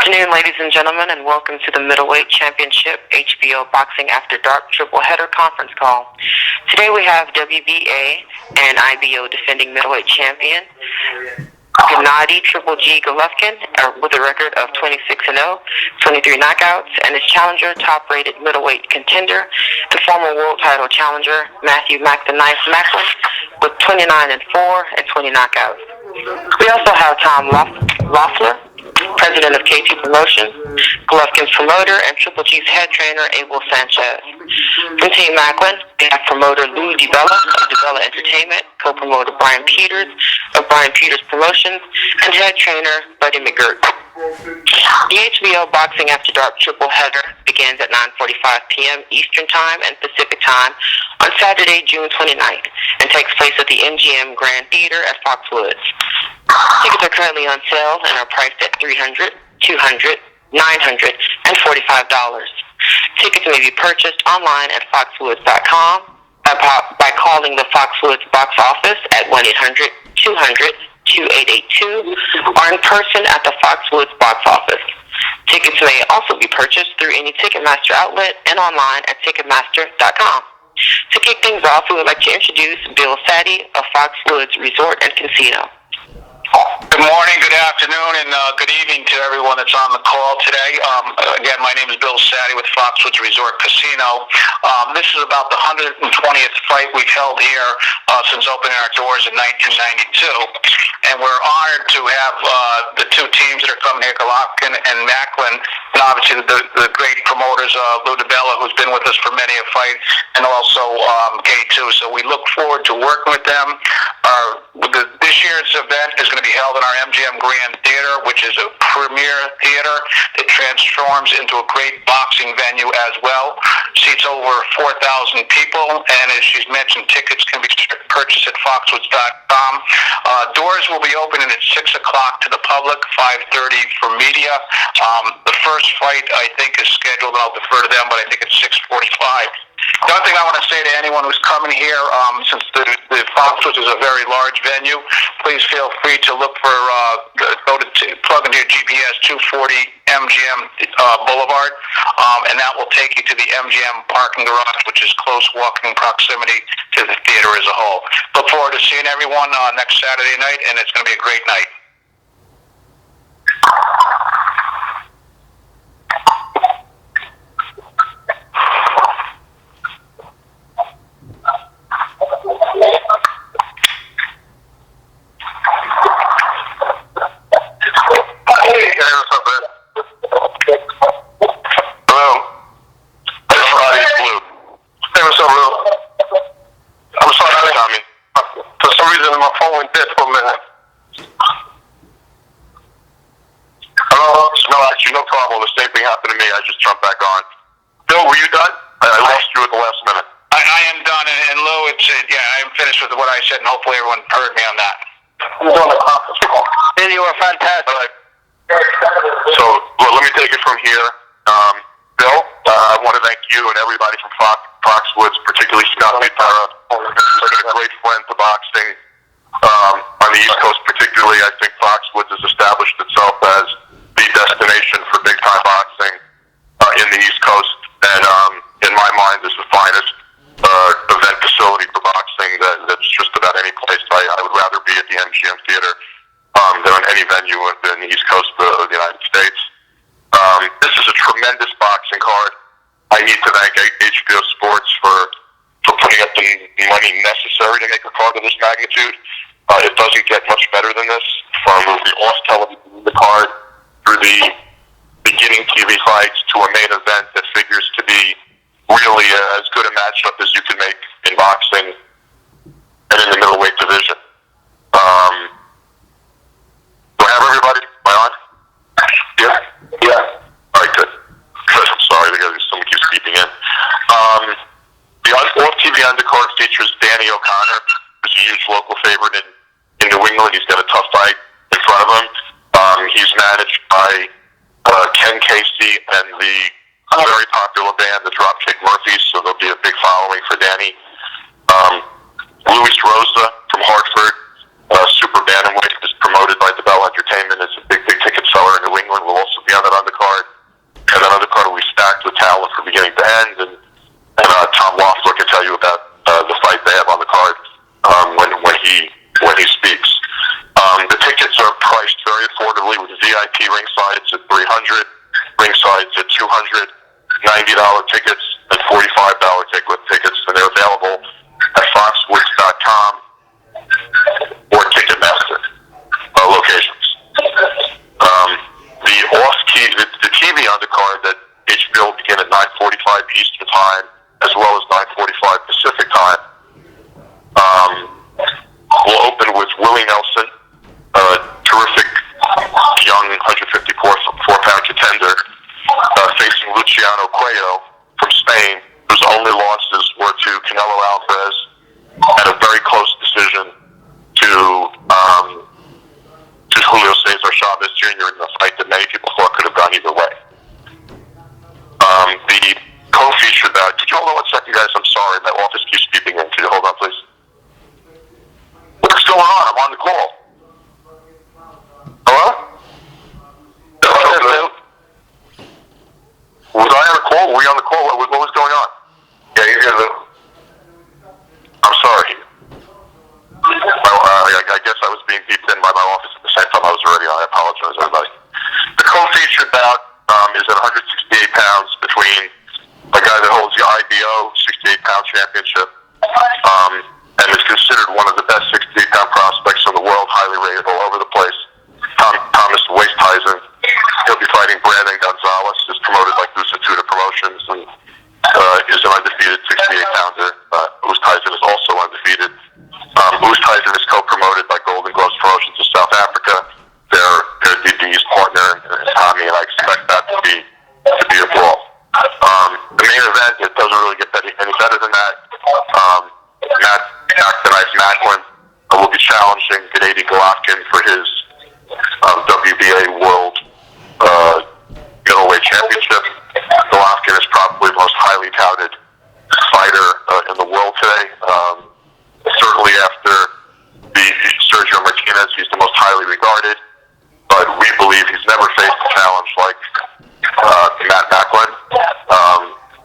Afternoon, ladies and gentlemen, and welcome to the Middleweight Championship HBO Boxing After Dark Triple Header Conference Call. Today we have WBA and IBO defending middleweight champion Gennady Golovkin with a record of 26-0, 23 knockouts, and his challenger, top-rated middleweight contender, the former world title challenger Matthew Macklin with 29-4 and 20 knockouts. We also have Tom Loeffler, president of K2 Promotions, Golovkin's promoter, and Triple G's head trainer, Abel Sanchez. From Team Macklin, we have promoter Lou DiBella of DiBella Entertainment, co-promoter Brian Peters of Brian Peters Promotions, and head trainer Buddy McGirt. The HBO Boxing After Dark Triple Header begins at 9:45 p.m. Eastern Time and Pacific Time on Saturday, June 29th, and takes place at the MGM Grand Theater at Foxwoods. Tickets are currently on sale and are priced at $300, $200, $900, and $45. Tickets may be purchased online at foxwoods.com by calling the Foxwoods box office at 1-800-200-2882 or in person at the Foxwoods box office. Tickets may also be purchased through any Ticketmaster outlet and online at Ticketmaster.com. To kick things off, we would like to introduce Bill Sadie of Foxwoods Resort and Casino. Good morning, good afternoon, and good evening to everyone that's on the call today. Again, my name is Bill Sadie with Foxwoods Resort Casino. This is about the 120th fight we've held here since opening our doors in 1992. And we're honored to have the two teams that are coming here, Golovkin and Macklin, and obviously the great promoters, Lou DiBella, who's been with us for many a fight, and also K2. So we look forward to working with them. This year's event is going to be held in our MGM Grand Theater, which is a premier theater that transforms into a great boxing venue as well. Seats over 4,000 people, and as she's mentioned, tickets can be purchased at foxwoods.com. Doors will be opening at 6 o'clock to the public, 5:30 for media. The first fight, I think, is scheduled, and I'll defer to them, but I think it's 6:45. The other thing I want to say to anyone who's coming here, since the Foxwoods is a very large venue, please feel free to look for, plug into your GPS 240 MGM Boulevard, and that will take you to the MGM parking garage, which is close walking proximity to the theater as a whole. Look forward to seeing everyone next Saturday night, and it's going to be a great night. No problem. The same thing happened to me. I just jumped back on. Bill, were you done? I lost you at the last minute. I am done, and Lou, I am finished with what I said, and hopefully everyone heard me on that. I'm doing the conference call. Bill, you were fantastic. So, let me take it from here. Bill, I want to thank you and everybody from Foxwoods, particularly Scott Maytara, for being a great friend to boxing. On the East Coast particularly, I think Foxwoods has established itself as the destination for big-time boxing in the East Coast, and in my mind is the finest event facility for boxing that's just about any place. I would rather be at the MGM Theater than on any venue in the East Coast of the United States. This is a tremendous boxing card. I need to thank HBO Sports for putting up the money necessary to make a card of this magnitude. It doesn't get much better than this, from the off-television card through the beginning TV fights to a main event that figures to be really as good a matchup as you can make in boxing and in the middleweight division. Do I have everybody? Am I on? Yeah. All right, good. I'm sorry, someone keeps beeping in. The off-TV undercard features Danny O'Connor, who's a huge local favorite in New England. He's got a tough fight in front of him. He's managed by Ken Casey and the very popular band, the Dropkick Murphys, so there'll be a big following for Danny. Luis Rosa from Hartford, super bantamweight, is promoted by DiBella Entertainment. It's a big ticket seller in New England. Will also be on that ringside it's at $300, ringside it's at $200, $90 tickets, and $45 tickets, and they're available at Foxwoods.com or Ticketmaster locations. The TV undercard that HBO will begin at 9:45 Eastern Time, as well as 9:45 Pacific Time. Will open with Willie Nelson, a terrific young 154-pound contender, facing Luciano Cuello from Spain, whose only losses were to Canelo Alvarez and a very close decision to Julio Cesar Chavez Jr. in the fight that many people thought could have gone either way. The co-feature bout. Could you hold on 1 second, guys? I'm sorry, my office keeps beeping in. Could you hold on, please? What's going on? I'm on the call. Hello? Hello? Was I on the call? Were we on the call? What was going on? Yeah, you're here, Lou. I'm sorry. I guess I was being beeped in by my office at the same time I was already on. I apologize, everybody. The co-featured bout is at 168 pounds between a guy that holds the IBO 68-pound championship and is considered one of the best 68-pound prospects in the world, highly rated all over the place, Thomas Waste Tyson. He'll be fighting Brandon Gonzalez, who's promoted by Gusatuda Promotions, and is an undefeated 68-pounder. Waste Tyson is also undefeated. Waste Tyson is co-promoted by Golden Gloves Promotions of South Africa. Their DB's partner, Tommy, and I expect that to be a brawl. The main event, it doesn't really get any better than that. Matthew Macklin will be challenging Gennady Golovkin for his WBA World Middleweight Championship. Golovkin is probably the most highly touted fighter in the world today. Certainly after the Sergio Martinez, he's the most highly regarded. But we believe he's never faced a challenge like Matt Macklin.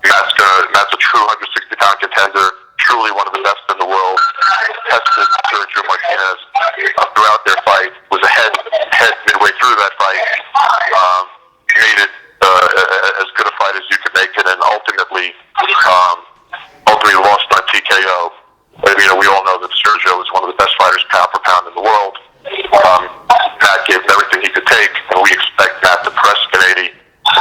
Matt's a true 160-pound contender, truly one of the best in the world. Tested Sergio Martinez throughout their fight, was ahead midway through that fight. Made it as good a fight as you could make it, and ultimately lost on TKO. We all know that Sergio is one of the best fighters pound for pound in the world. Matt gave him everything he could take, and we expect Matt to press Gennady.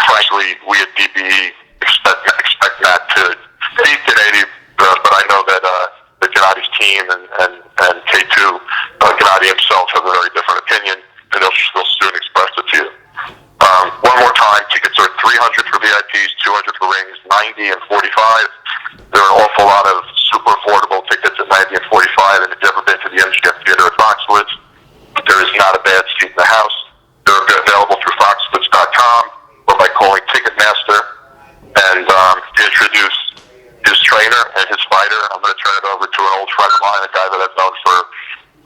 Frankly, we at DBE expect Matt to beat Gennady, but I know that Gennady's team and K2, Gennady himself, have a very different opinion, and they'll soon express it to you. One more time, tickets are $300 for VIPs, $200 for rings, $90 and $45. There are an awful lot of super affordable tickets at $90 and $45, and if you've ever been to the MGM Theater at Foxwoods, there is not a bad seat in the house. They're available through Foxwoods.com or by calling Ticketmaster. And to introduce his trainer and his fighter, I'm going to turn it over to an old friend of mine, a guy that I've known for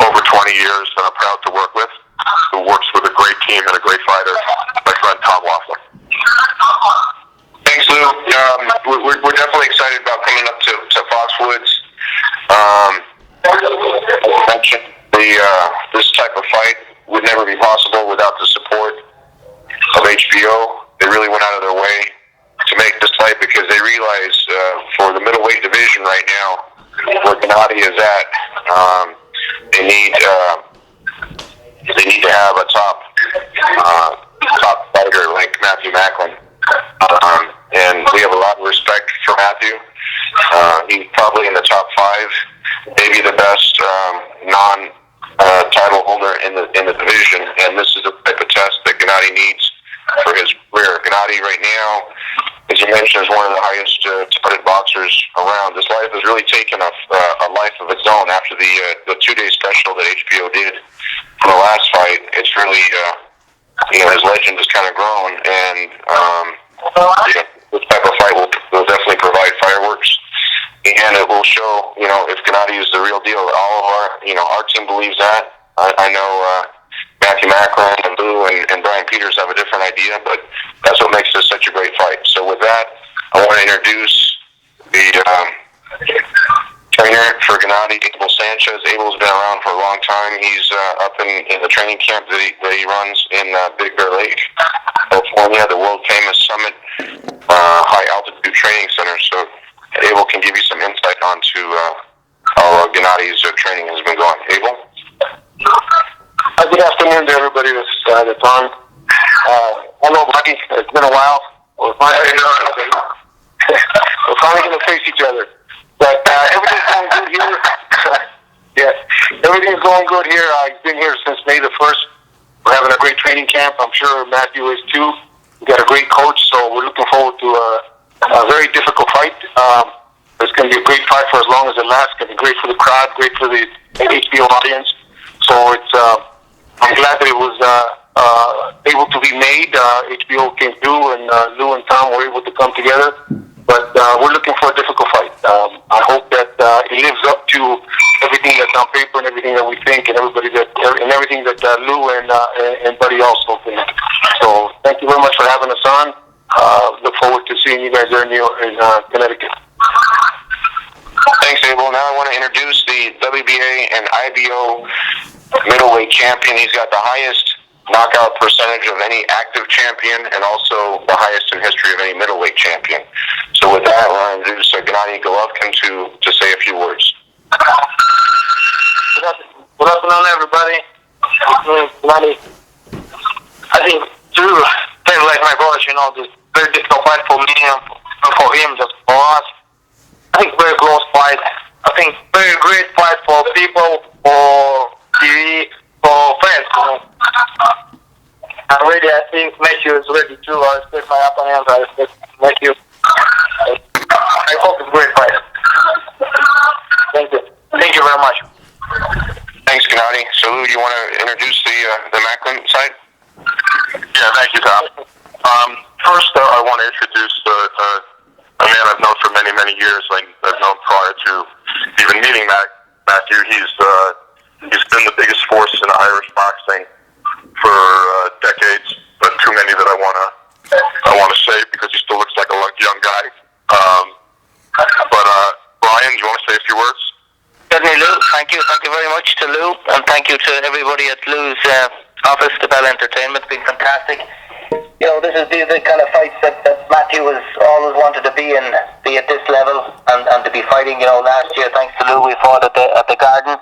over 20 years and I'm proud to work with, who works with a great team and a great fighter, my friend Tom Loeffler. Thanks, Lou. We're definitely excited about coming up to Foxwoods. Mentioned this type of fight would never be possible without the support of HBO. They really went out of their way to make this fight because they realize for the middleweight division right now, where Gennady is at, they need to have a top fighter like Matthew Macklin. And we have a lot of respect for Matthew. He's probably in the top 5, maybe the best non-title holder in the division. And this is the type of test that Gennady needs for his career. Gennady right now, as you mentioned, is one of the highest touted boxers around. His life has really taken a life of its own after the 2-day special that HBO did from the last fight. It's really, his legend has kind of grown, and this type of fight will definitely provide fireworks, and it will show, if Gennady is the real deal. All of our team believes that. I know Matthew Macklin and Lou and Brian Peters have a different idea, but that's what makes this such a great fight. So with that, I want to introduce the trainer for Gennady, Abel Sanchez. Abel's been around for a long long time. He's up in the training camp that he runs in Big Bear Lake, California, the world-famous Summit high-altitude training center. So Abel can give you some insight onto how Gennady's training has been going. Abel? Good afternoon to everybody that's on. Hello, buddy. It's been a while. We're finally going to face each other. But everything's going good here. Yes, everything's going good here. I've been here since May the 1st. We're having a great training camp. I'm sure Matthew is too. We got a great coach, so we're looking forward to a very difficult fight. It's going to be a great fight for as long as it lasts. It's going to be great for the crowd, great for the HBO audience. So it's I'm glad that it was able to be made. HBO came through, and Lou and Tom were able to come together. But we're looking for a difficult fight. I hope that it lives up to everything that's on paper and everything that we think, and everything that Lou and Buddy also think. So thank you very much for having us on. Look forward to seeing you guys there in Connecticut. Thanks, Abel. Now I want to introduce the WBA and IBO middleweight champion. He's got the highest knockout percentage of any active champion and also the highest in history of any middleweight champion. So with that, we'll introduce Gennady Golovkin to say a few words. Good afternoon, everybody. Gennady, I think Drew played like my brothers, this very difficult fight for me and for him, just for us. I think very close fight. I think very great fight for people, for TV, for fans. And really, I think Matthew is ready too. I respect my opponent. I respect Matthew. I hope it's a great fight. Thank you. Thank you very much. Thanks, Gennady. So, Lou, do you want to introduce the Macklin side? Yeah, thank you, Tom. First, I want to introduce a man I've known for many, many years. I've known prior to even meeting Matthew. He's been the biggest force in Irish boxing for decades, but too many that I want to say because he still looks like a young guy. But Brian, do you want to say a few words? Certainly, Lou. Thank you. Thank you very much to Lou, and thank you to everybody at Lou's office, the Bell Entertainment. It's been fantastic. This is the kind of fights that Matthew has always wanted to be in, be at this level, and to be fighting. Last year, thanks to Lou, we fought at the Garden,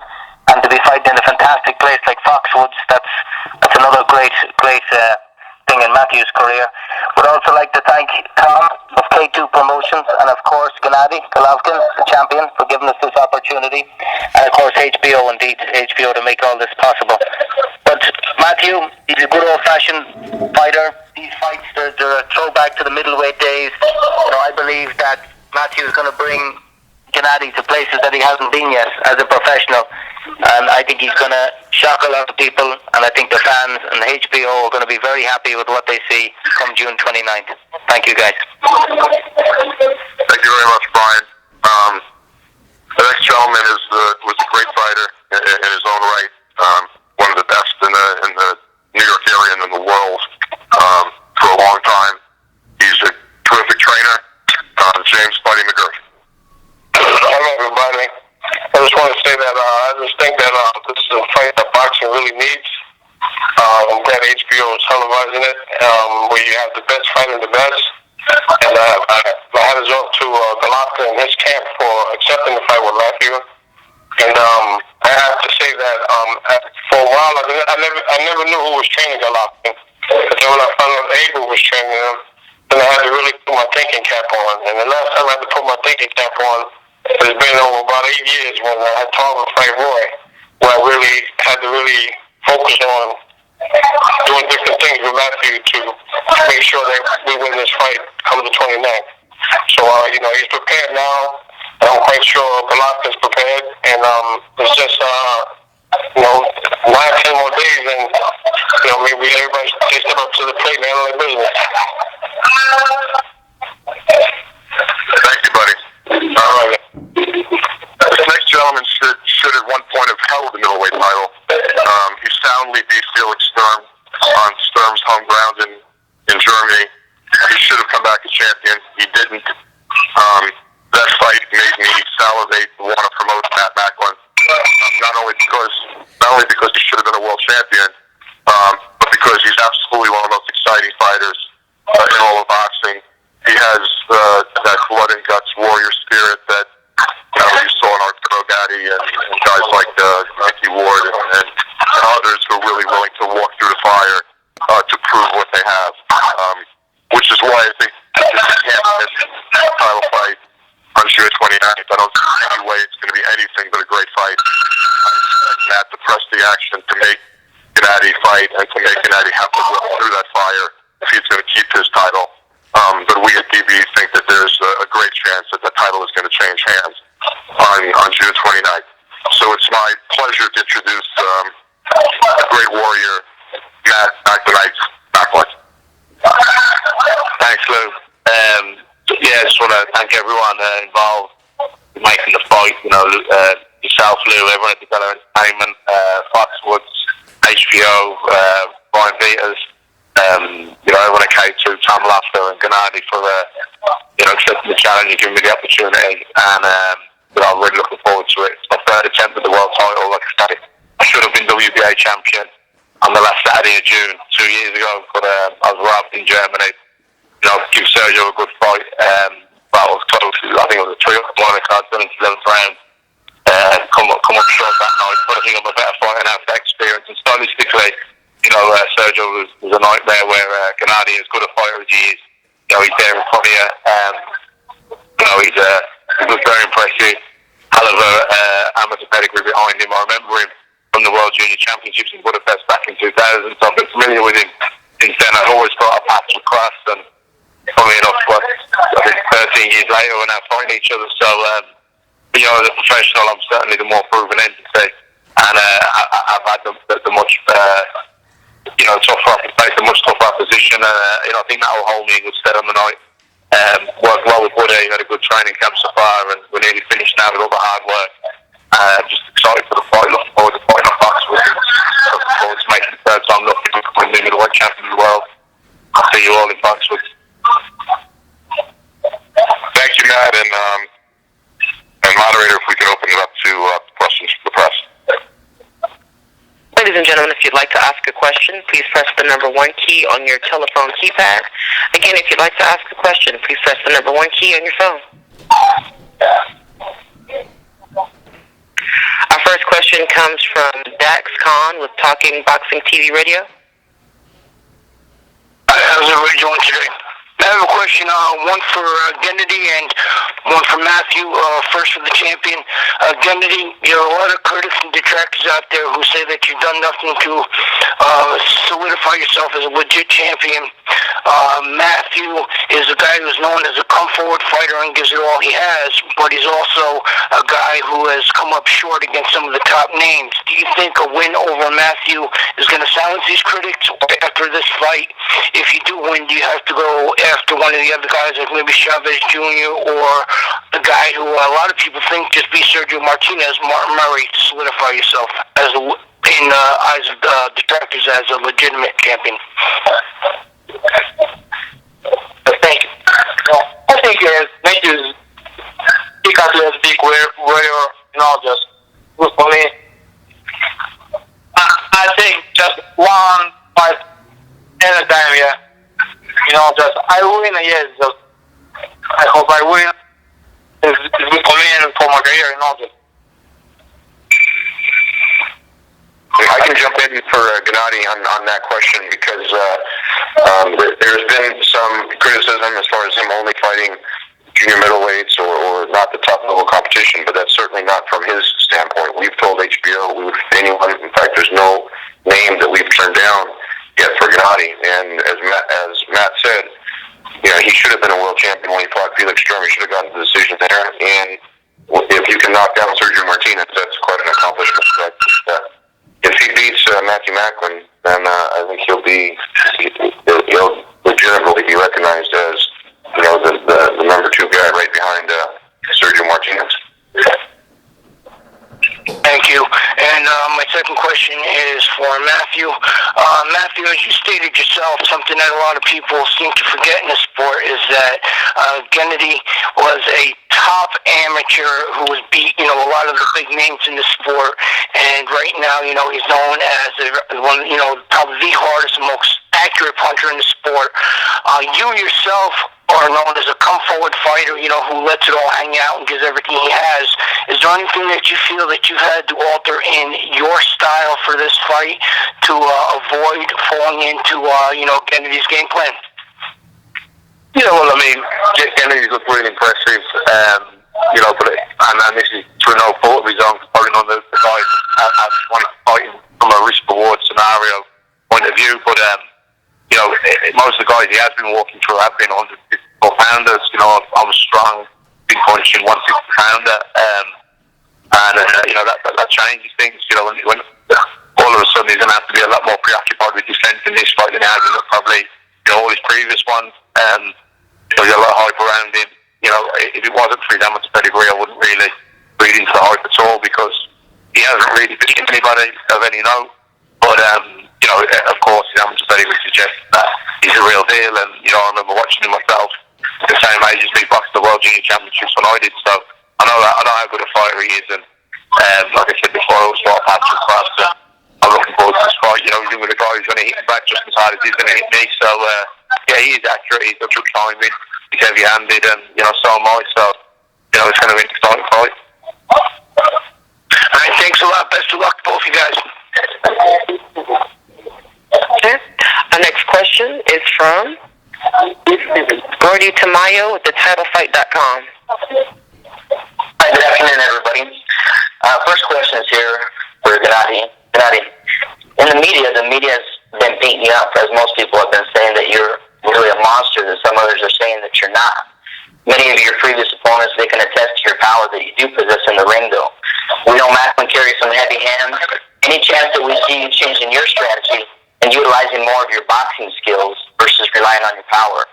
and to be fighting in a fantastic place like Foxwoods. That's another great thing in Matthew's career. Would also like to thank Tom of K2 Promotions, and of course Gennady Golovkin, the champion, for giving us this opportunity, and of course HBO to make all this possible. But Matthew, he's a good old-fashioned fighter. These fights, they're a throwback to the middleweight days. I believe that Matthew is going to bring Gennady to places that he hasn't been yet as a professional, and I think he's going to shock a lot of people, and I think the fans and the HBO are going to be very happy with what they see come June 29th. Thank you, guys. Thank you very much, Brian. The next gentleman was a great fighter in his own right, one of the best in the New York area and in the world for a long time. He's a terrific trainer, James Buddy McGurk. Hello, everybody. I just want to say that I just think that this is a fight that boxing really needs. I'm glad HBO is televising it, where you have the best fighting the best. And my hat is off to Golovkin and his camp for accepting the fight with Matthew. And I have to say that for a while I never knew who was training Golovkin. But then when I found out Abel was training him, then I had to really put my thinking cap on. And the last time I had to put my thinking cap on, it's been over about 8 years when I had Tarver fight Roy, where I really had to focus on doing different things with Matthew to make sure that we win this fight come the 29th. So, he's prepared now. I'm quite sure Golovkin's prepared. And it's just, 9 or 10 more days, and, maybe everybody should step up to the plate and handle their business. Thank you, buddy. All right. The next gentleman should at one point have held the middleweight title. He soundly beat Felix Sturm on Sturm's home ground in Germany. He should have come back as champion. He didn't. That fight made me salivate and want to promote Matt Macklin. Not only because not only because he should have been a world champion, but because he's absolutely one of the most exciting fighters in all of boxing. He has that blood and guts warrior spirit that you saw in Arturo Gatti and guys like Mickey Ward and others who are really willing to walk through the fire to prove what they have. Which is why I think he can't miss the title fight on June 29th. I don't see any way it's going to be anything but a great fight. I expect Matt to press the action to make Gennady fight and to make Gennady have to walk through that fire if he's going to keep his title. But we at DB think that there's a great chance that the title is going to change hands on June 29th. So it's my pleasure to introduce a great warrior, Matt Macklin. Thanks, Lou. I just want to thank everyone involved in making the fight. Yourself, Lou, everyone at the Tele Entertainment, Foxwoods, HBO, Brian Peters, everyone at K2, Tom Laffer and Gennady for accepting the challenge and giving me the opportunity. And I'm really looking forward to it. It's my third attempt at the world title. Like I said, I should have been WBA champion on the last Saturday of June 2 years ago, but I was robbed in Germany. Give Sergio a good fight. That was close. I think it was a 3-1 card done into 11th round. Come up short that night, but I think I'm a better fighter now for that experience. And stylistically, Sergio was a nightmare where Gennady, as good a fighter as he is, he's there in front of you. He was very impressive. Hell of a amateur pedigree behind him. I remember him from the World Junior Championships in Budapest back in 2000, so I've been familiar with him since then. I've always thought our paths were crossed, and funny enough, I think 13 years later we're now fighting each other. So, as a professional, I'm certainly the more proven entity, and I've had the much tougher opposition. I think that will hold me in good stead on the night. Worked well with Woody, had a good training camp so far, and we're nearly finished now with all the hard work. Just excited for the fight, looking forward to fighting on Foxwoods, looking forward to making the third time looking to become the middleweight champion of the world. I'll see you all in Foxwoods. Thank you, Matt, and moderator, if we can open it up to questions from the press. Ladies and gentlemen, if you'd like to ask a question, please press the number 1 key on your telephone keypad. Again, if you'd like to ask a question, please press the number 1 key on your phone. Our first question comes from Dax Khan with Talking Boxing TV Radio. How's everybody doing today? I have a question, one for Gennady and one for Matthew, first for the champion. Gennady, there are a lot of critics and detractors out there who say that you've done nothing to solidify yourself as a legit champion. Matthew is a guy who's known as a come-forward fighter and gives it all he has, but he's also a guy who has come up short against some of the top names. Do you think a win over Matthew is going to silence these critics after this fight? If you do win, do you have to go after one of the other guys, like maybe Chavez Jr. or the guy who a lot of people think just beat Sergio Martinez, Martin Murray, to solidify yourself as in the eyes of detractors as a legitimate champion? Thank you. I think Matthew's because he has big warrior, just good for me. I think just one fight at a time, yeah. Just I win, yes. Just I hope I win. It's good for me and for my career, just. I can jump in for Gennady on that question because there's been some criticism as far as him only fighting junior middleweights or not the top level competition, but that's certainly not from his standpoint. We've told HBO we would anyone. In fact, there's no name that we've turned down yet for Gennady. And as Matt said, he should have been a world champion when he fought Felix Sturm. He should have gotten the decision there. And if you can knock down Sergio Martinez, that's quite an accomplishment. If he beats Matthew Macklin, then I think he'll legitimately be recognized as the number 2 guy right behind Sergio Martinez. Thank you. And my second question. question is for Matthew. Matthew, as you stated yourself, something that a lot of people seem to forget in the sport is that Gennady was a top amateur who was beat, a lot of the big names in the sport, and right now, he's known as one, probably the hardest and most accurate puncher in the sport. You yourself are known as a come-forward fighter, who lets it all hang out and gives everything he has. Is there anything that you feel that you had to alter in your style for this fight to avoid falling into, Gennady's game plan? Yeah, well, I mean, Gennady's looked really impressive, but and this is through no fault of his own, probably not the guys that want to fight from a risk-reward scenario point of view, but most of the guys he has been walking through have been 154 pounders. I'm a strong, big punching 160 pounder, and that changes things. When all of a sudden he's going to have to be a lot more preoccupied with defence in this fight than he has in probably all his previous ones. There's a lot of hype around him. If it wasn't for his amateur pedigree, I wouldn't really read into the hype at all because he hasn't really beaten anybody of any note. But of course, his amateur pedigree suggests that he's a real deal. And I remember watching him myself at the same age as me boxing the World Junior Championships when I did. So I know how good a fighter he is. And like I said before, I was sort of passionate for us. I'm looking forward to this fight. He's in with a guy who's going to hit him back just as hard as he's going to hit me. So he is accurate. He's got good timing. He's heavy-handed, and so am I. So it's going to be an exciting fight. All right, thanks a lot. Best of luck to both of you guys. Okay. Our next question is from Gordy Tamayo with thetitlefight.com. Hi, good afternoon, everybody. First question is here for Gennady. Gennady, in the media has been painting you up, as most people have been saying that you're really a monster, that some others are saying that you're not. Many of your previous opponents, they can attest to your power that you do possess in the ring, though. We know Macklin carries some heavy hands. Any chance that we see you changing your strategy and utilizing more of your boxing skills versus relying on your power?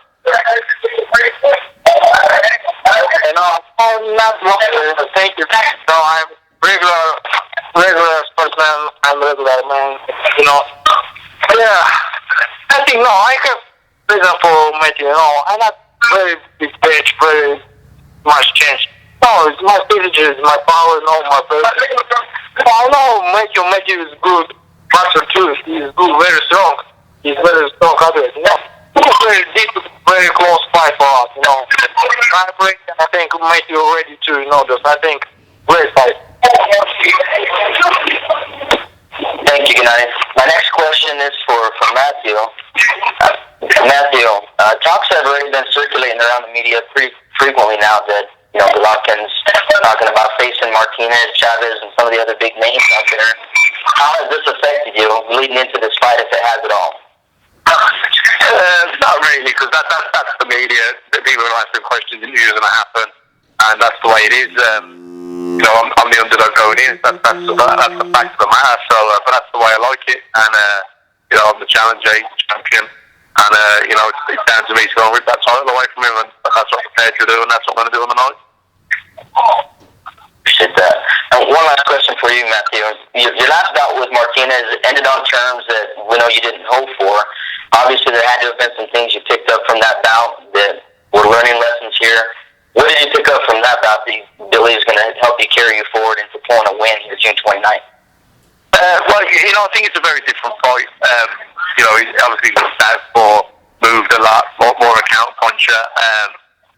I'm not monster. Thank you. So I'm regular sportsman. I'm regular man. Yeah. I think I have reason for making. I'm not very big stage, very much change. No, it's my strategy, my power, my person. I know Matthew is good. Boxer too. He's good, very strong. He's very strong athlete. It's very deep, very close fight for us. I think Matthew ready to this. I think great fight. Thank you, Gennady. My next question is for Matthew. Matthew, talks have already been circulating around the media pretty frequently now that Golovkin's talking about facing Martinez, Chavez, and some of the other big names out there. How has this affected you leading into this fight, if it has at all? Not really, because that's the media. The people are asking questions, interviews going to happen, and that's the way it is. I'm the underdog going in. That's the fact of the matter. So, but that's the way I like it, and I'm the challenger, he's the champion, and it's down to me to go and rip that title away from him, and that's what I'm prepared to do, and that's what I'm going to do on the night. Appreciate that. And one last question for you, Matthew. Your last bout with Martinez ended on terms that we know you didn't hope for. Obviously, there had to have been some things you picked up from that bout that were learning lessons here. What did you pick up from that bout that you believe is going to help you carry you forward into pulling a win here June 29th? I think it's a very different fight. He obviously got southpaw, moved a lot, more a counter puncher.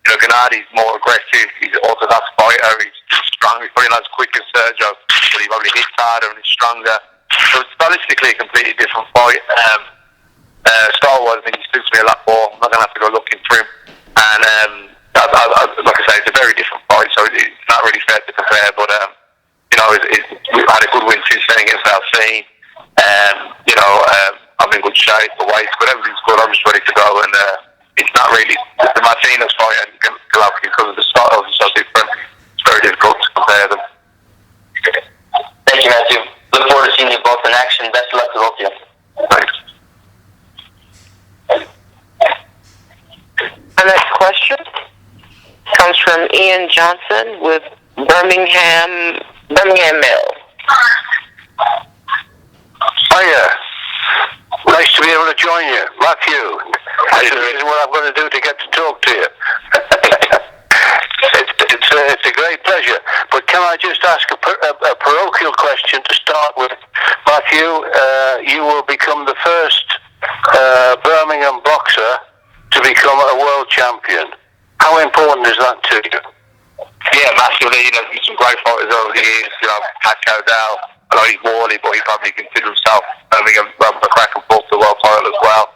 Gennady's more aggressive. He's an orthodox fighter. He's strong. He's probably not as quick as Sergio, but he probably hits harder and he's stronger. So stylistically, a completely different fight. Style-wise, I think he suits me a lot more. I'm not going to have to go looking for him. And like I say, it's a very different fight, so it's not really fair to compare. But we've had a good win since then against Alcine. I'm in good shape. The weights, but everything's good. I'm just ready to go. And it's not really the Martinez fight and Golovkin because of the styles are so different. It's very difficult to compare them. Thank you, Matthew. Look forward to seeing you both in action. Best of luck to both of you. Thanks. Our next question comes from Ian Johnson with Birmingham Mail. Hiya. Nice to be able to join you. Matthew. That's the reason what I'm going to do to get to talk to you. It's a great pleasure. But can I just ask a parochial question to start with? Matthew, you will become the first Birmingham boxer to become a world champion. How important is that to you? Yeah, massively. There's been some great fighters over the years. Pat Cowdell. I know he's Wally, but he probably considers himself having a crack and forth to the world title as well.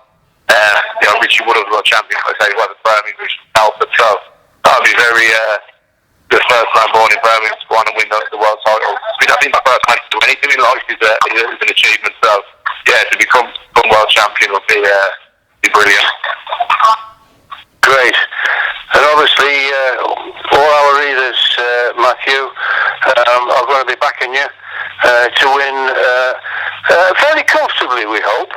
Richie Wood was world champion. I say he wasn't Birmingham, Richie Telford. So that would be very the first man born in Birmingham to go on and win the world title. I think my first man to do anything in life is an achievement. So yeah, to become world champion would be brilliant. Great. And obviously, all our readers, Matthew, are going to be backing you to win fairly comfortably, we hope.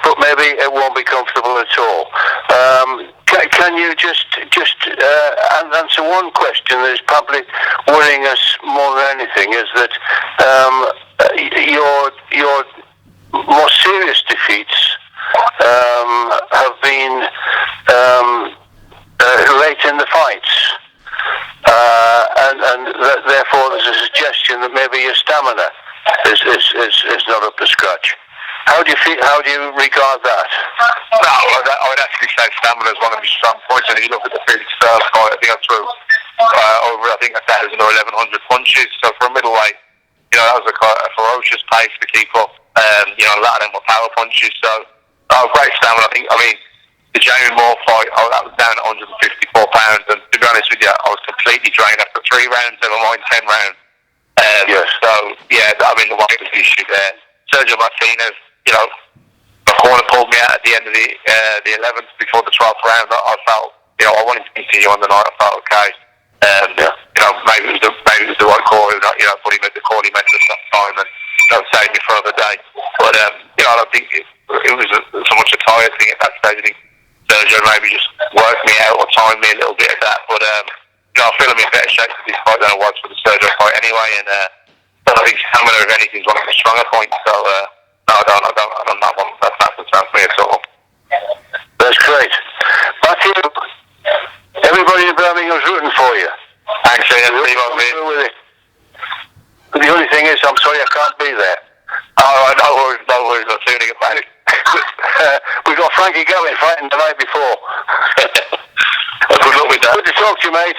But maybe it won't be comfortable at all. Can you just answer one question that is probably worrying us more than anything, is that your more serious defeats have been late in the fights, and therefore there's a suggestion that maybe your stamina is not up to scratch. How do you feel? How do you regard that? No, I would actually say stamina is one of my strong points. And if you look at the Felix Sterling fight, I think I threw over 1,000 or 1,100 punches. So for a middleweight, that was a ferocious pace to keep up. A lot of them were power punches. So great stamina. I mean, the Jamie Moore fight, that was down at 154 pounds, and to be honest with you, I was completely drained after 3 rounds, never mind 10 rounds. Yes. So yeah, the weight was the issue there. Sergio Martinez, the corner pulled me out at the end of the 11th before the 12th round. I felt, I wanted to continue on the night. I felt okay. Maybe it was the right call. But he made the call he made at that time, and saved me for another day. But I don't think it was so much a tired thing at that stage. I think Sergio maybe just worked me out or timed me a little bit at that. But I feel I'm in better shape for this fight than I was for the Sergio fight anyway. And I think stamina, if anything, is one of my stronger points. So no, I don't that one. That's not the chance for me at all. That's great, Matthew. Everybody in Birmingham is rooting for you. Thanks, Ian. With it. The only thing is, I'm sorry I can't be there. Oh, no worries. I'm tuning about it. We got Frankie Gowen fighting the night before. Good luck with that. Good to talk to you, mate.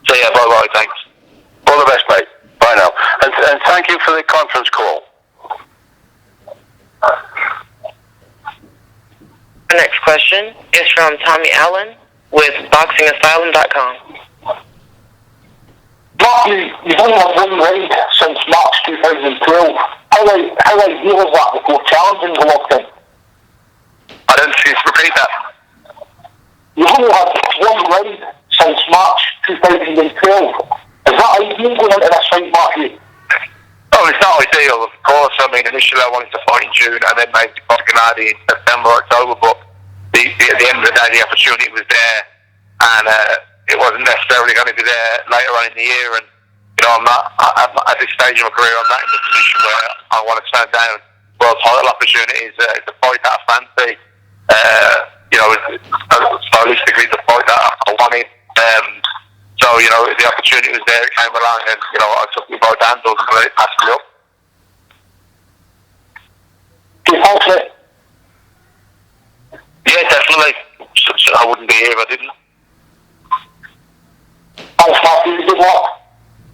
See ya. Bye. Thanks. All the best, mate. Bye now. And thank you for the conference call. The next question is from Tommy Allen with BoxingAsylum.com. Matthew, you've only had one raid since March 2012. How ideal is that before challenging Golovkin? I don't see you repeat that. You've only had one raid since March 2012. Is that ideal going into this fight, Matthew? Oh, it's not ideal, of course. I mean, initially I wanted to fight in June and then maybe fight Gennady in September, October, but at the end of the day, the opportunity was there, and it wasn't necessarily going to be there later on in the year. And I'm not at this stage of my career. I'm not in the position where I want to turn down world title opportunities. It's a fight that I fancy. Stylistically, the fight that I wanted. So the opportunity was there. It came along, and I took me both handles and let it pass me up. Do you fancy it? Yeah, definitely. I wouldn't be here if I didn't. Thanks, Matthew. Good luck.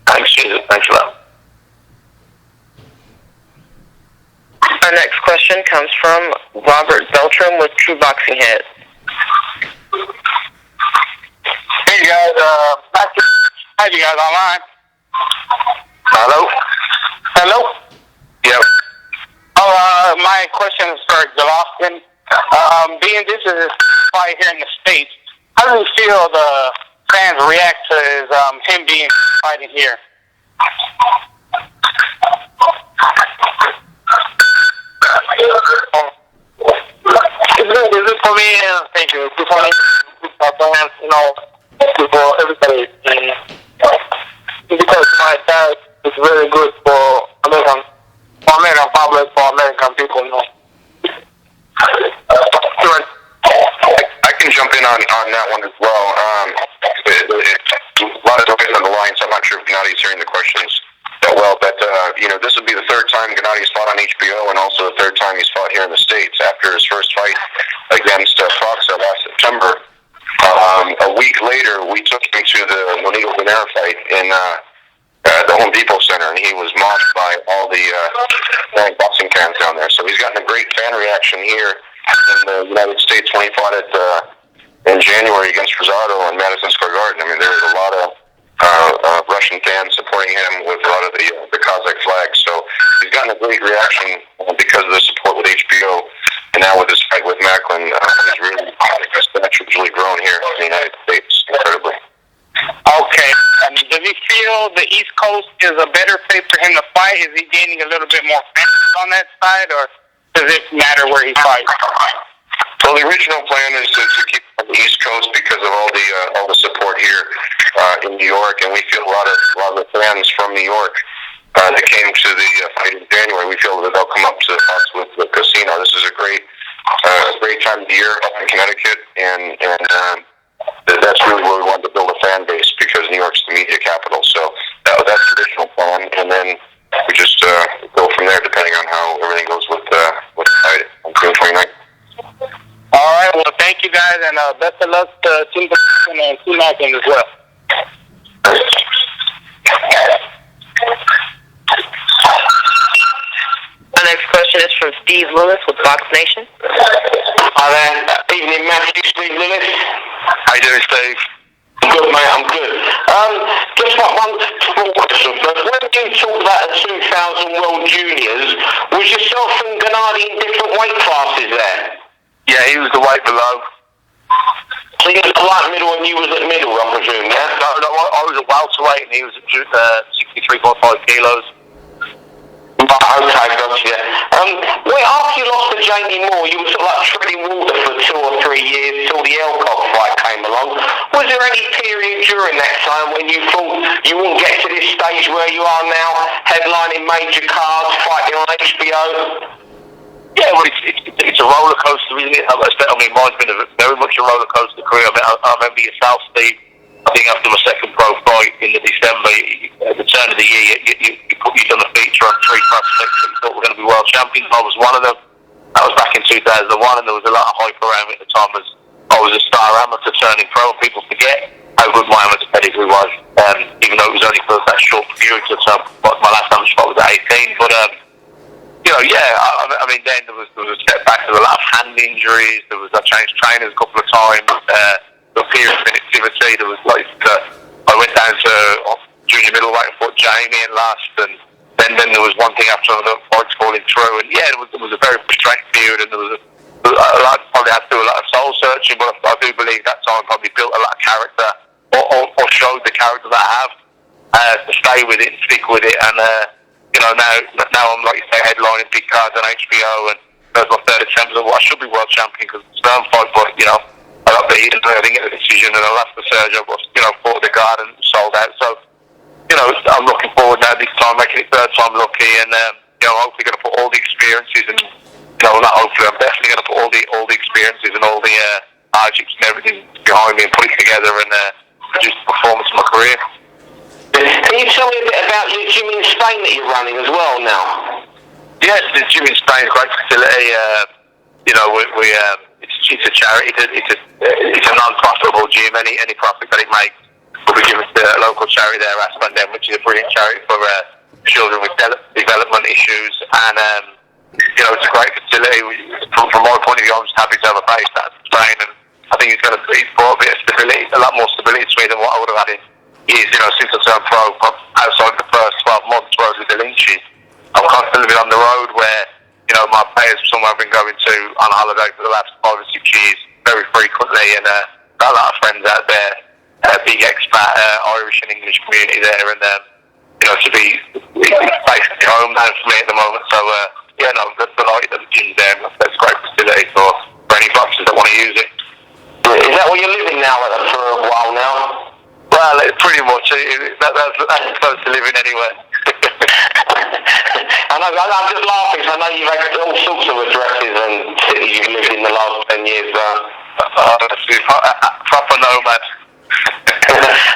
Thanks, Jesus. Thanks for that. Our next question comes from Robert Beltram with True Boxing Head. Hey guys, Matthew, how you guys online? Hello? Yeah. My question is for Golovkin. Being this is a fight here in the States, how do you feel the fans react to him being fighting here? It's good for me, thank you. It's good for me, for everybody. Because my dad is very good for American menos Pablo for American people, no. I can jump in on that one as well. A lot of delays on the line, so I'm not sure if Gennady's hearing the questions that well, but this would be the third time Gennady's fought on HBO and also the third time he's fought here in the States. After his first fight against Fox last September, a week later, we took him to the Nonito Venera fight in the Home Depot Center, and he was mobbed by all the boxing fans down there. So he's gotten a great fan reaction here in the United States when he fought in January against Rosado on Madison Square Garden. I mean, there was a lot of Russian fans supporting him with a lot of the Kazakh flags. So he's gotten a great reaction because of the support with HBO. And now with this fight with Macklin, he's really exponentially grown here in the United States, incredibly. Okay. Does he feel the East Coast is a better place for him to fight? Is he gaining a little bit more fans on that side, or does it matter where he fights? Well, the original plan is to keep on the East Coast because of all the support here in New York, and we feel a lot of the fans from New York that came to the fight in January. We feel that they'll come up to Foxwoods Casino. This is a great time of the year up in Connecticut, and that's really where we wanted to build a fan base because New York's the media capital. So that's the original plan, and then we just go from there depending on how everything goes with the fight on June 29th. All right. Well, thank you guys, and best of luck to Team Macklin and Team Macklin as well. Our next question is from Steve Lewis with Fox Nation. Hi there. Evening, Matthew. Steve Lewis. How you doing, Steve? I'm good, mate. I'm good. Just one small question first. When you talk about the 2000 World Juniors, was yourself and Gennady in different weight classes there? Yeah, he was the weight below. So he was at light middle and you was at middle, I presume, yeah? No, I was at welterweight and he was at 63.5 kilos. Right, okay, gotcha. Well, after you lost to Jamie Moore, you were sort of like treading water for 2 or 3 years till the Elcock fight came along. Was there any period during that time when you thought you wouldn't get to this stage where you are now, headlining major cards, fighting on HBO? Yeah, well, it's a roller coaster, isn't it? I mean, mine's been very much a roller coaster career. I remember yourself, Steve. I think after my second pro fight in December, at the turn of the year, you done a feature on 3 prospects that you thought were going to be world champions. I was one of them. That was back in 2001, and there was a lot of hype around me at the time as I was a star amateur turning pro, and people forget how good my amateur pedigree was, even though it was only for that short period of time. My last amateur fight was at 18, but I mean, then there was a setback. There was a lot of hand injuries. I changed trainers a couple of times. The period of inactivity. There was I went down to junior middleweight and fought Jamie and lost, and then there was one thing after another, fights falling through, and yeah, it was a very frustrating period, and there was probably had to do a lot of soul searching, but I do believe that time probably built a lot of character, or showed the character that I have to stay with it and stick with it, and now I'm, like you say, headlining big cards on HBO, and that was my third attempt at what I should be world champion, because it's Stern fight, but I got beat and I didn't get the decision, and I lost the Sergio, but fought the guard and sold out. So I'm looking forward now this time, making it third time lucky, and hopefully going to put all the experiences, and not hopefully, I'm definitely going to put all the experiences and all the hardships and everything behind me and put it together and produce the performance of my career. Can you tell me a bit about your gym in Spain that you're running as well now? Yes, the gym in Spain is a great facility. It's a charity. It's a non-profitable gym. Any profit that it makes will be given to a local charity there, Aspandem, which is a brilliant charity for children with development issues. And it's a great facility. From my point of view, I'm just happy to have a base that's Spain, and I think it's brought a bit of stability, a lot more stability to me than what I would have had in years. Since I turned pro, outside the first 12 months, where I was with the Lynches, I'm constantly been on the road where my players somewhere I've been going to on holiday for the last 5 or 6 years very frequently, and got a lot of friends out there, big expat Irish and English community there, and to be basically home now for me at the moment. So delighted that the gym's there. That's a great facility for any boxers that want to use it. Is that where you're living now for a while now? Well, pretty much. That's close to living anywhere. I'm just laughing. I know you've had all sorts of addresses and cities you've lived in the last 10 years. Proper nomad.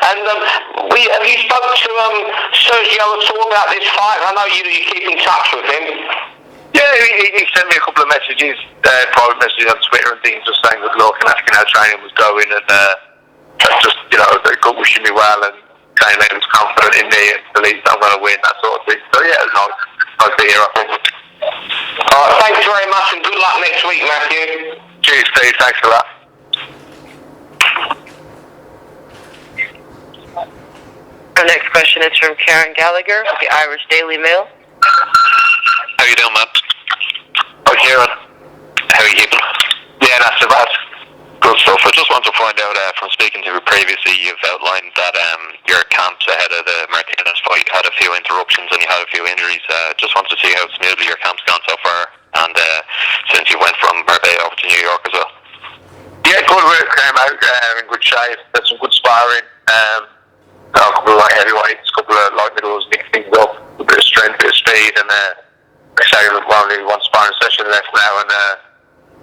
And have you spoke to Sergio at all about this fight? I know you keep in touch with him. Yeah, he sent me a couple of messages, private messages on Twitter and things, just saying good luck and asking how training was going, and just, good wishing me well and saying that he was confident in me and believes I'm going to win, that sort of thing. So yeah, it was nice to hear, I think. Alright, thanks very much and good luck next week, Matthew. Cheers, Steve, thanks for that. Our next question is from Karen Gallagher of the Irish Daily Mail. How you doing, man? Oh, Kieran. How are you keeping? Yeah, not so bad. Good stuff. I just want to find out from speaking to you previously, you've outlined that your camps ahead of the Martinez fight had a few interruptions and you had a few injuries. Just wanted to see how smoothly your camp's gone so far, and since you went from Marbella over to New York as well. Yeah, good work. Came out in good shape. Had some good sparring. A couple of light heavyweights, a couple of light middles, mixed things up, a bit of strength, a bit of speed, and only one sparring session left now, and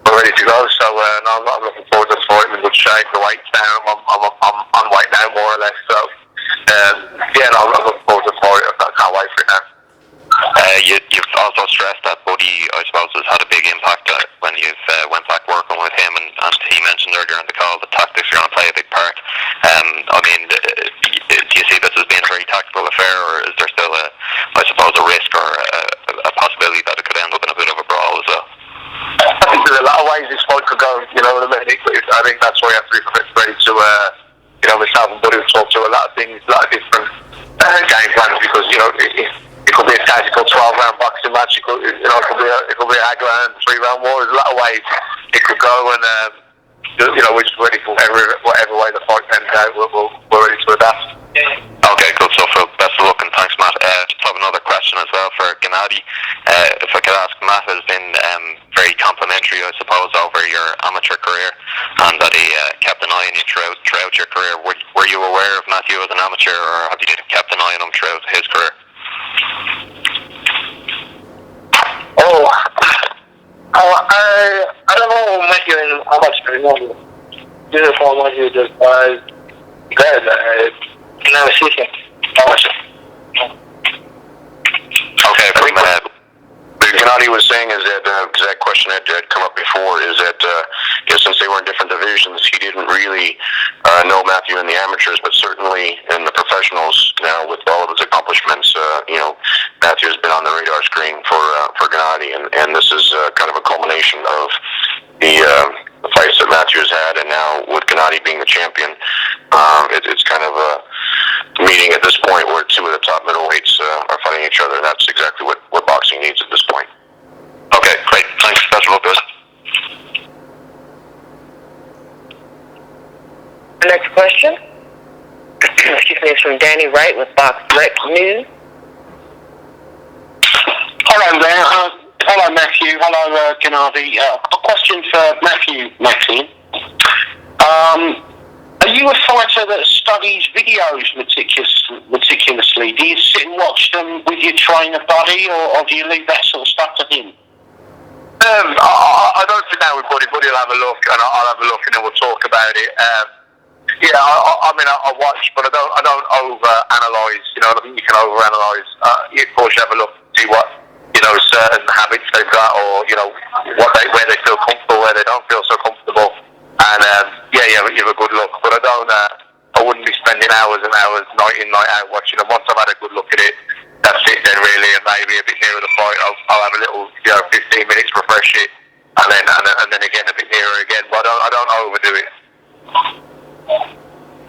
we're ready to go. So I'm looking forward to the fight. I'm in good shape. The weight's down. I'm on weight now, more or less. So I'm looking forward to the fight. I can't wait for it now. You've also stressed that Buddy, I suppose, has had a big impact when you've went back working with him, and he mentioned earlier in the call the tactics are going to play a big part. Do you see this as being a very tactical affair, or is there still a risk or a possibility that it could end up in a bit of a brawl as well? I think there's a lot of ways this fight could go, you know what I mean? I think that's why I have to be ready to, myself and Buddy will talk to a lot of things, a lot of different game plans, because, it could be a tactical 12-round boxing match, it could be a hag-round, 3-round war. There's a lot of ways it could go, and we're just ready for whatever way the fight ends out. We're ready to adapt. Okay, good stuff. Well, best of luck and thanks, Matt. Just have another question as well for Gennady. If I could ask, Matt has been very complimentary, I suppose, over your amateur career, and that he kept an eye on you throughout your career. Were you aware of Matthew as an amateur, or have you kept an eye on him throughout his career? I don't know Matthew in how much anymore. Uniform Matthew just good. Never see him. How much? Okay, Gennady was saying is that, because that question had come up before, is that since they were in different divisions, he didn't really know Matthew in the amateurs, but certainly in the professionals now with all of his accomplishments, Matthew has been on the radar screen for Gennady, and this is kind of a culmination of the fights that Matthew has had, and now with Gennady being the champion, it's kind of a meeting at this point where two of the top middleweights are fighting each other, and that's exactly what boxing needs at this point. Okay, great. Thanks. That's real good. The next question, is from Danny Wright with Box Rec News. Hello there. Hello Matthew. Hello Gennady. A question for Matthew Macklin. Are you a fighter that studies videos meticulously? Do you sit and watch them with your trainer buddy, or do you leave that sort of stuff to him? I don't sit down with Buddy. Buddy will have a look, and I'll have a look, and then we'll talk about it. I watch, but I don't over-analyse. I think you can over-analyse. Of course, you have a look to see what certain habits they've got, or where they feel comfortable, where they don't feel so comfortable, and you have a good look. But I wouldn't be spending hours and hours, night in, night out, watching them. Once I've had a good look at it, that's it then really, and maybe a bit nearer the fight, I'll have a little 15 minutes, refresh it, and then again a bit nearer again. But I don't overdo it.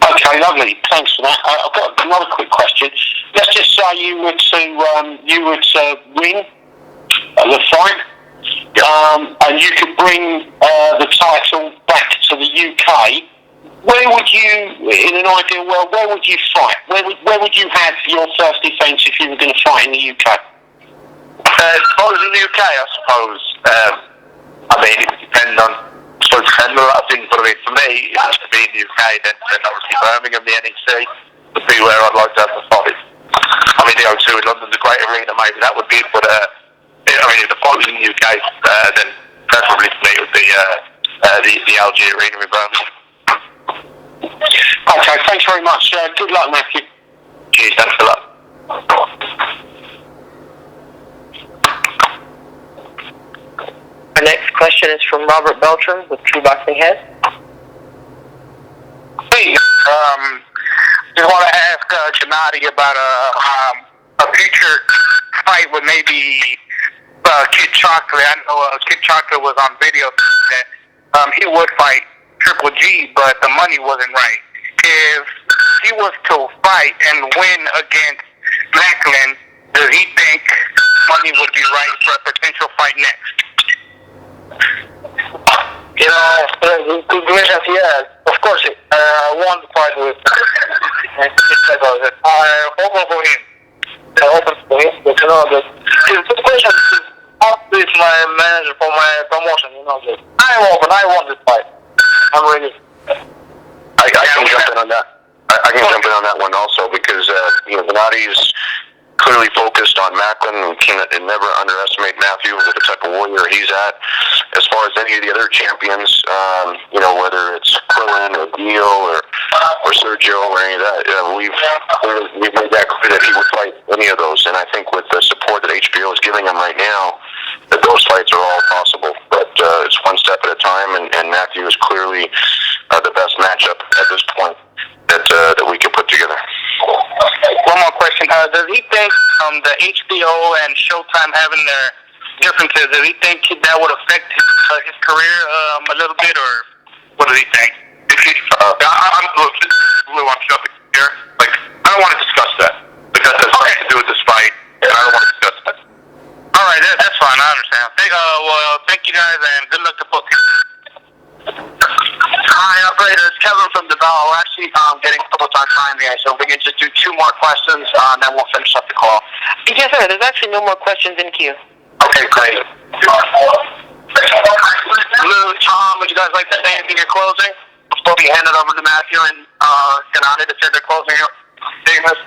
Okay, lovely. Thanks for that. I've got another quick question. Let's just say you were to win the fight, and you could bring the title back to the UK. Where would you, in an ideal world, where would you fight? Where would you have your first defence if you were going to fight in the UK? If I was in the UK, I suppose. It depends on. So it depends on a lot of things, but for me, it has to be in the UK, then obviously Birmingham, the NEC, would be where I'd like to have the fight. the O2 in London's a great arena, maybe that would be it. But I mean, if the fight was in the UK, then preferably for me it would be the LG Arena in Birmingham. Okay, thanks very much. Good luck, Matthew. Cheers, thanks a lot. Our next question is from Robert Beltram with True Boxing Head. Hey, just want to ask Gennady about a future fight with maybe Kid Chocolate. I know Kid Chocolate was on video that he would fight Triple G, but the money wasn't right. If he was to fight and win against Macklin, does he think money would be right for a potential fight next? You know, good question. Yeah, of course. I want to fight with I open for him. I open for him, but you know, the question is, how is my manager for my promotion? You know, I'm open. I want this fight. I'm ready. I can jump in on that. I can jump in on that one also because Gennady's clearly focused on Macklin and can never underestimate Matthew with the type of warrior he's at. As far as any of the other champions, whether it's Quillen or Neil or Sergio or any of that, we've made that clear that he would fight any of those. And I think with the support that HBO is giving him right now, that those fights are all possible. But it's one step at a time, and Matthew is clearly the best matchup at this point that we can put together. One more question. Does he think the HBO and Showtime having their differences, does he think that would affect his career a little bit, or what does he think? I'm jumping here. I don't want to discuss that because that has nothing to do with this fight, and I don't want to discuss that. All right, that's fine. I understand. Thank you guys, and good luck to both. Hi, operator. It's Kevin from the Bell. We're actually getting a couple times time here, so we can just do 2 more questions, and then we'll finish up the call. Yes, sir. There's actually no more questions in queue. Okay, great. Lou, Tom, would you guys like to say anything in closing before we hand it over to Matthew and Gennady to say their closing statements?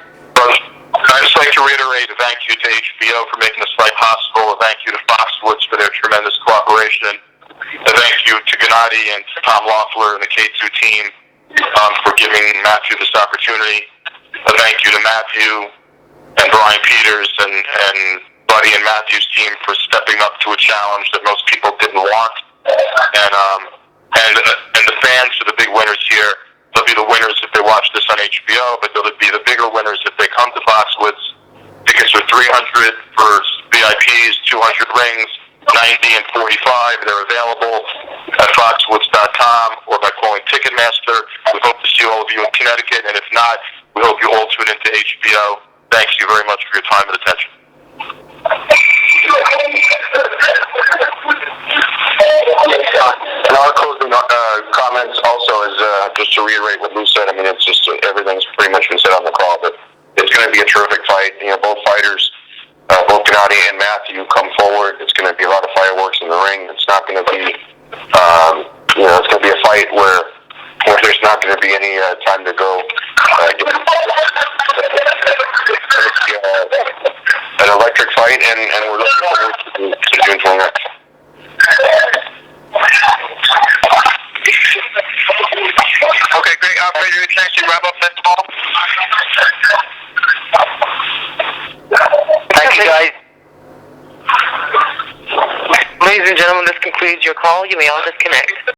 I'd just like to reiterate a thank you to HBO for making this fight possible, a thank you to Foxwoods for their tremendous cooperation, a thank you to Gennady and to Tom Loeffler and the K2 team for giving Matthew this opportunity, a thank you to Matthew and Brian Peters and Buddy and Matthew's team for stepping up to a challenge that most people didn't want, and the fans are the big winners here. They'll be the winners if they watch this on HBO, but they'll be the bigger winners if they come to Foxwoods. Tickets are $300 for VIPs, 200 rings, 90 and 45. They're available at foxwoods.com or by calling Ticketmaster. We hope to see all of you in Connecticut, and if not, we hope you all tune into HBO. Thank you very much for your time and attention. And our closing comments also is just to reiterate what Lou said. I mean, it's just everything's pretty much been said on the call, but it's going to be a terrific fight. Both fighters, both Gennady and Matthew, come forward. It's going to be a lot of fireworks in the ring. It's not going to be, it's going to be a fight where there's not going to be any time to go. An electric fight, and we're looking forward to June 29th. Okay, great. Operator, we can actually wrap up that call. Thank you, guys. Ladies and gentlemen, this concludes your call. You may all disconnect.